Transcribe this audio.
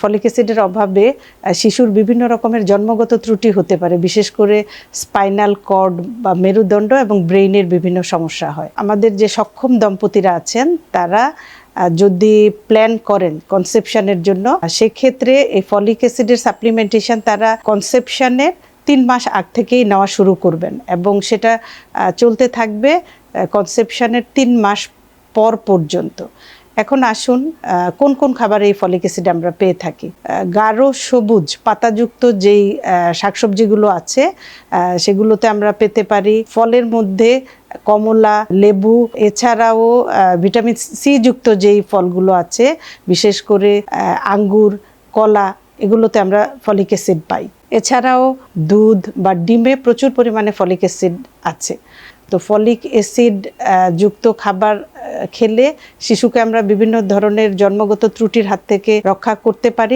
Folic অ্যাসিডের অভাবে শিশুর বিভিন্ন রকমের জন্মগত ত্রুটি হতে পারে, বিশেষ করে স্পাইনাল কর্ড বা মেরুদণ্ড এবং ব্রেইনের বিভিন্ন সমস্যা হয়। আমাদের যে সক্ষম দম্পতিরা আছেন তারা যদি প্ল্যান করেন কনসেপশনের জন্য, সেক্ষেত্রে এই ফলিক অ্যাসিডের সাপ্লিমেন্টেশন তারা কনসেপশনের 3 মাস আগ থেকেই নেওয়া শুরু করবেন এবং সেটা চলতে থাকবে কনসেপশনের 3 মাস পর পর্যন্ত। এখন আসুন কোন কোন খাবারে এই ফলিক অ্যাসিড আমরা পেয়ে থাকি। গাঢ় সবুজ পাতাযুক্ত যেই শাকসবজিগুলো আছে সেগুলোতে আমরা পেতে পারি। ফলের মধ্যে কমলা, লেবু, এছাড়াও ভিটামিন সি যুক্ত যেই ফলগুলো আছে, বিশেষ করে আঙ্গুর, কলা, এগুলোতে আমরা ফলিক অ্যাসিড পাই। এছাড়াও দুধ বা ডিমে প্রচুর পরিমাণে ফলিক অ্যাসিড আছে। তো ফলিক অ্যাসিড যুক্ত খাবার খেলে শিশুকে আমরা বিভিন্ন ধরনের জন্মগত ত্রুটির হাত থেকে রক্ষা করতে পারি।